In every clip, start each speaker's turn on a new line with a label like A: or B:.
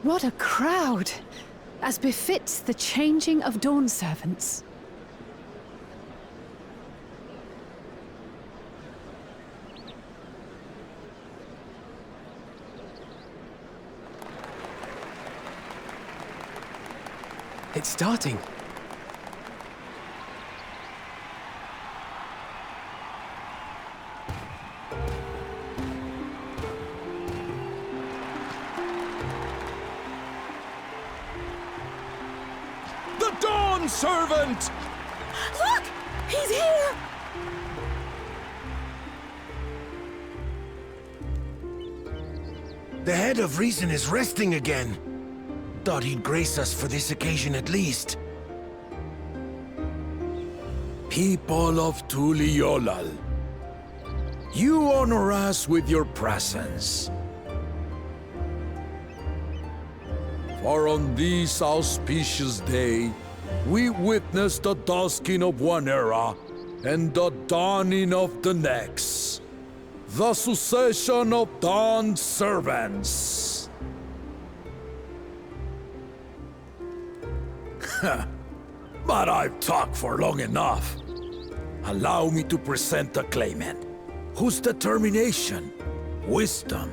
A: What a crowd! As befits the changing of Dawn servants.
B: It's starting.
C: The Dawn Servant!
A: Look! He's here!
D: The head of reason is resting again. Thought he'd grace us for this occasion at least.
E: People of Tuliolal, you honor us with your presence. For on this auspicious day, we witness the dusking of one era and the dawning of the next. The succession of Dawn servants. But I've talked for long enough. Allow me to present the claimant, whose determination, wisdom,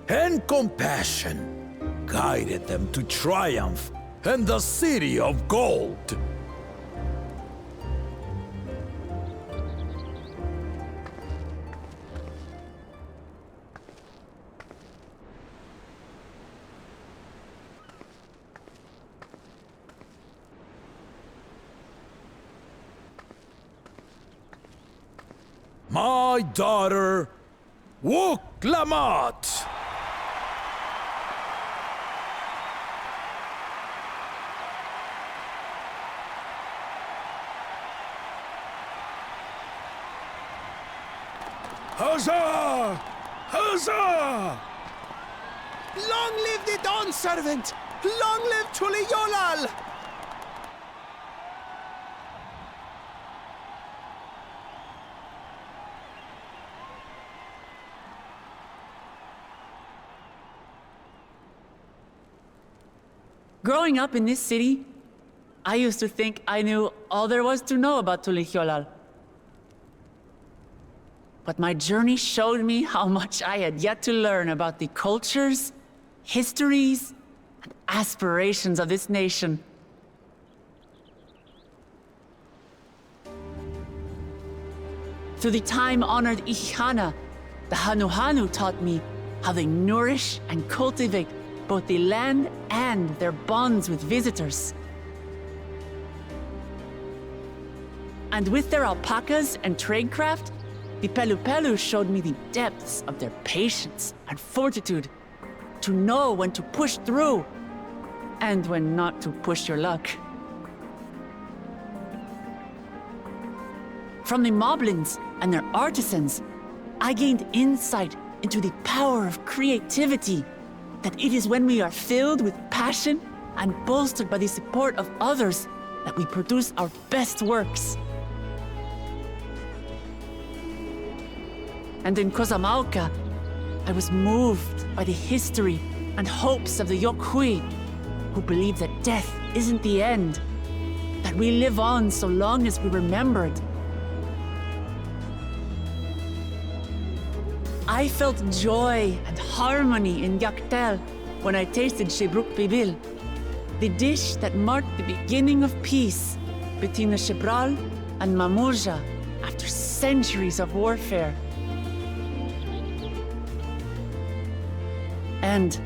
E: and compassion guided them to triumph and the City of Gold. My daughter, Wook Lamont.
C: Huzzah! Huzzah!
B: Long live the Dawn Servant! Long live Tuliolal!
F: Growing up in this city, I used to think I knew all there was to know about Tuliolal. But my journey showed me how much I had yet to learn about the cultures, histories, and aspirations of this nation. Through the time-honored Ihana, the Hanuhanu taught me how they nourish and cultivate both the land and their bonds with visitors. And with their alpacas and tradecraft, the Pelupelu showed me the depths of their patience and fortitude to know when to push through and when not to push your luck. From the Moblins and their artisans, I gained insight into the power of creativity, that it is when we are filled with passion and bolstered by the support of others that we produce our best works. And in Kozamauka, I was moved by the history and hopes of the Yokhui, who believe that death isn't the end, that we live on so long as we're remembered. I felt joy and harmony in Yaktel when I tasted Shebruk Bibil, the dish that marked the beginning of peace between the Shebral and Mamurja after centuries of warfare. And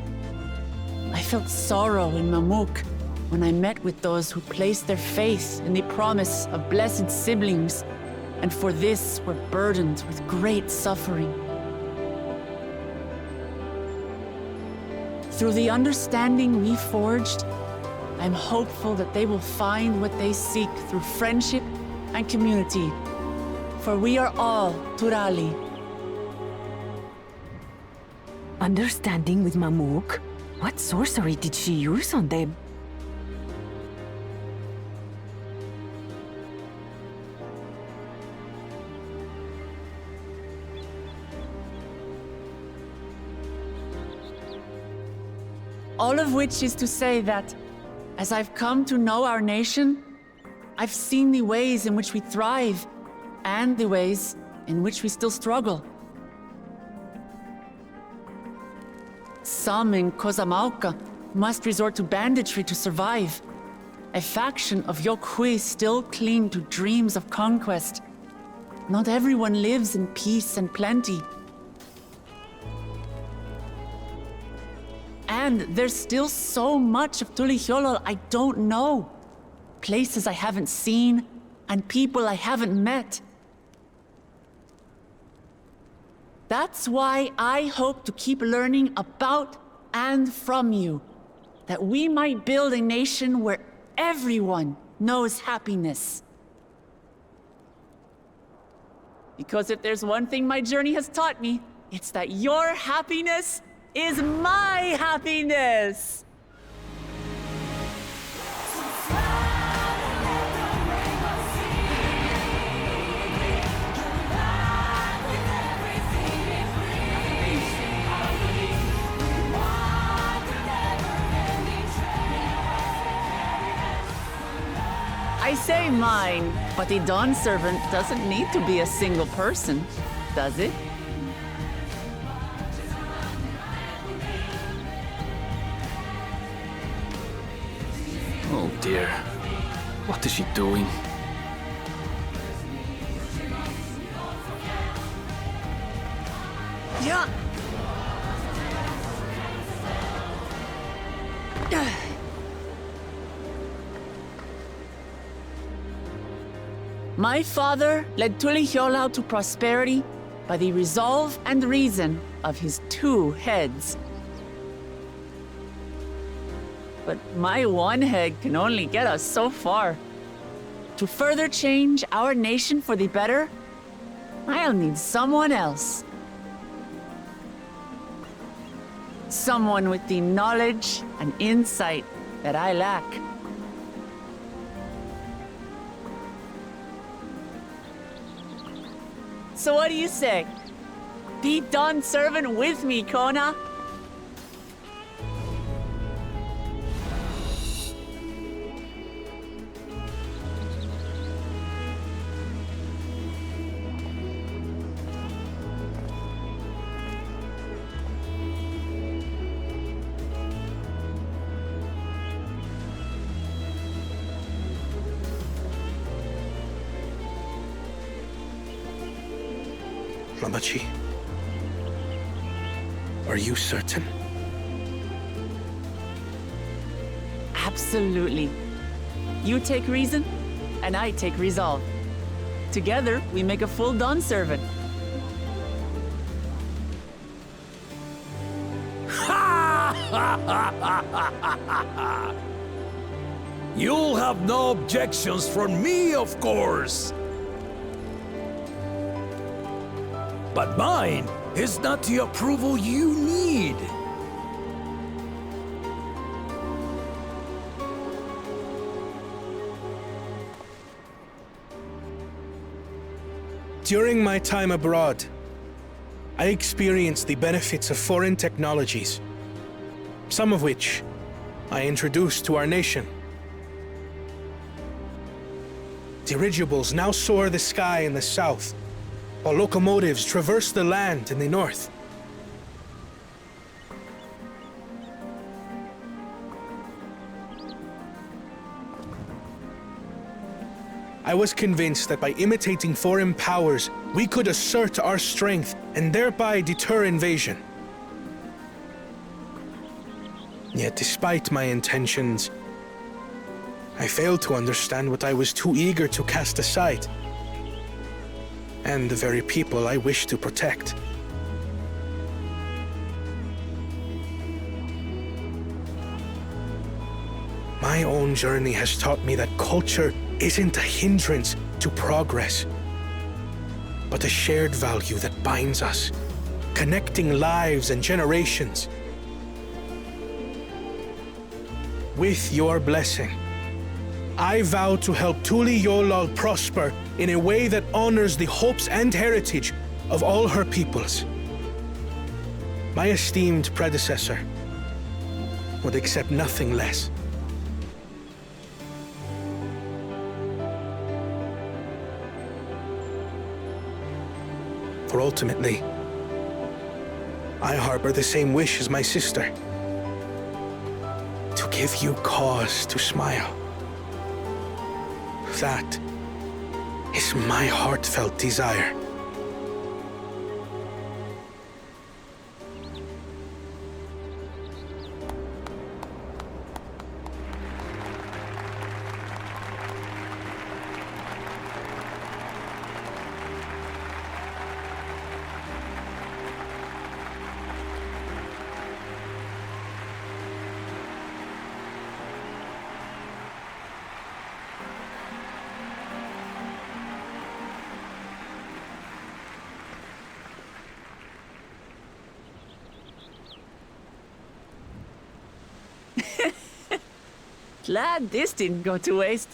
F: I felt sorrow in Mamuk when I met with those who placed their faith in the promise of blessed siblings, and for this were burdened with great suffering. Through the understanding we forged, I'm hopeful that they will find what they seek through friendship and community, for we are all Turali.
A: Understanding with Mamuk? What sorcery did she use on them?
F: All of which is to say that, as I've come to know our nation, I've seen the ways in which we thrive and the ways in which we still struggle. Some in Kozamauka must resort to banditry to survive. A faction of Yokhui still cling to dreams of conquest. Not everyone lives in peace and plenty. And there's still so much of Tulihyolol I don't know. Places I haven't seen, and people I haven't met. That's why I hope to keep learning about and from you, that we might build a nation where everyone knows happiness. Because if there's one thing my journey has taught me, it's that your happiness is my happiness! I say mine, but the Dawn Servant doesn't need to be a single person, does it?
C: Oh dear. What is she doing?
F: Yeah. My father led Tulihyolol to prosperity by the resolve and reason of his 2 heads. But my one head can only get us so far. To further change our nation for the better, I'll need someone else. Someone with the knowledge and insight that I lack. So what do you say? Be Dawn Servant with me, Kona?
B: Mamachi, are you certain?
F: Absolutely. You take reason, and I take resolve. Together, we make a full Dawn Servant.
E: You'll have no objections from me, of course. But mine is not the approval you need.
B: During my time abroad, I experienced the benefits of foreign technologies, some of which I introduced to our nation. Dirigibles now soar the sky in the south, while locomotives traverse the land in the north. I was convinced that by imitating foreign powers, we could assert our strength and thereby deter invasion. Yet despite my intentions, I failed to understand what I was too eager to cast aside, and the very people I wish to protect. My own journey has taught me that culture isn't a hindrance to progress, but a shared value that binds us, connecting lives and generations. With your blessing, I vow to help Tulihyolol prosper in a way that honors the hopes and heritage of all her peoples. My esteemed predecessor, would accept nothing less. For ultimately, I harbor the same wish as my sister. To give you cause to smile. That is my heartfelt desire.
F: Glad this didn't go to waste.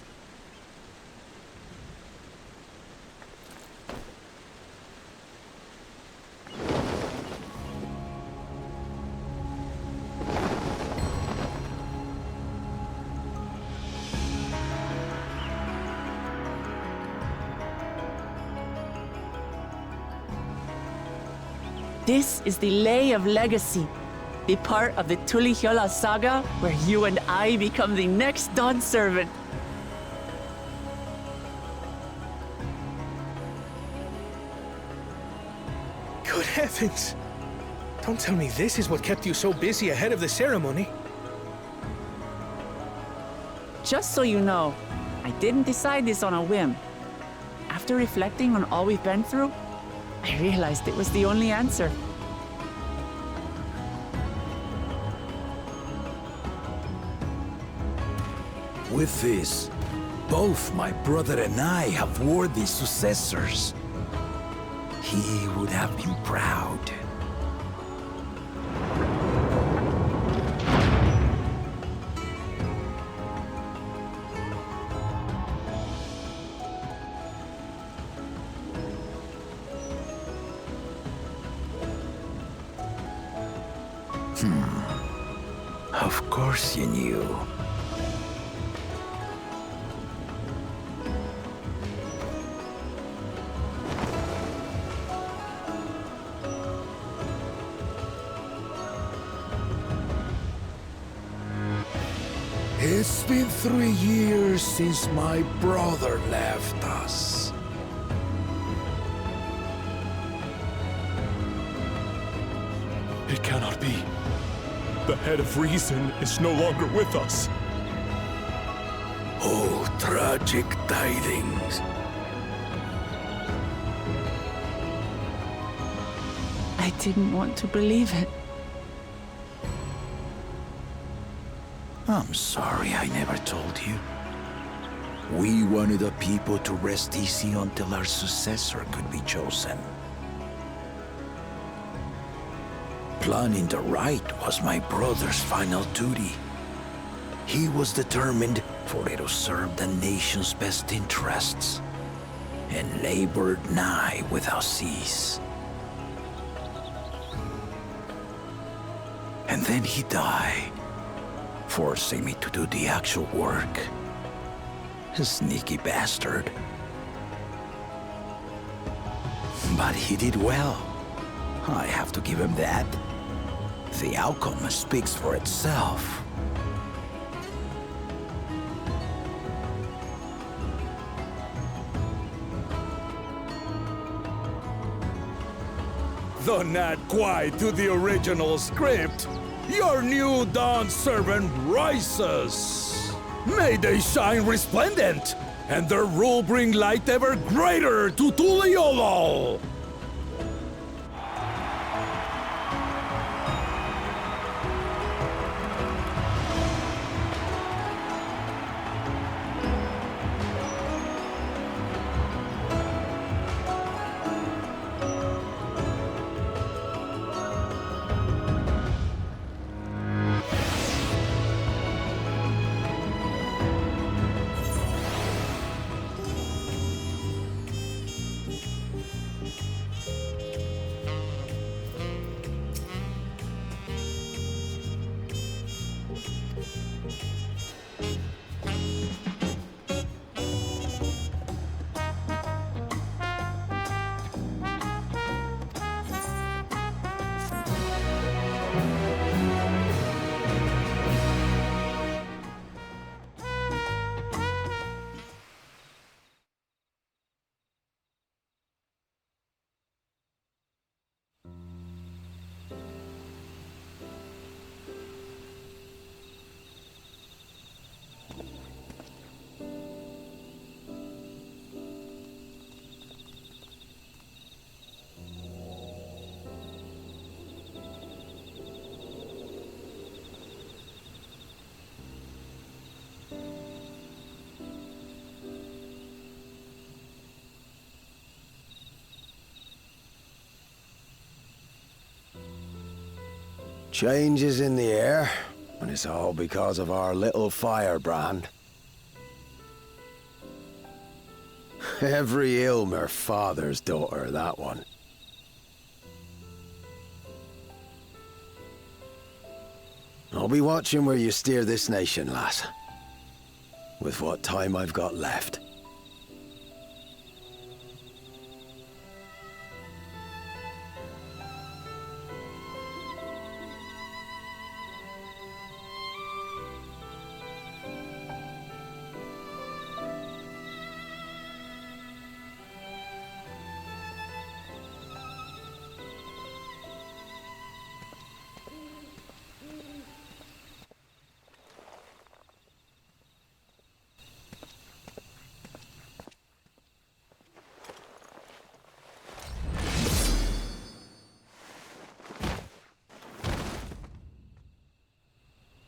F: This is the Lay of Legacy, the part of the Tulihyola saga where you and I become the next Dawn servant.
B: Good heavens! Don't tell me this is what kept you so busy ahead of the ceremony.
F: Just so you know, I didn't decide this on a whim. After reflecting on all we've been through, I realized it was the only answer.
E: With this, both my brother and I have worthy successors. He would have been proud. Of course you knew. It's been 3 years since my brother left us.
G: It cannot be. The head of reason is no longer with us.
E: Oh, tragic tidings.
F: I didn't want to believe it.
E: I'm sorry I never told you. We wanted the people to rest easy until our successor could be chosen. Planning the right was my brother's final duty. He was determined for it to serve the nation's best interests, and labored nigh without cease. And then he died, forcing me to do the actual work. A sneaky bastard. But he did well. I have to give him that. The outcome speaks for itself. Though not quite to the original script, your new Dawn servant rises. May they shine resplendent, and their rule bring light ever greater to Tuliolol.
H: Change is in the air, and it's all because of our little firebrand. Every Ilmer father's daughter, that one. I'll be watching where you steer this nation, lass. With what time I've got left.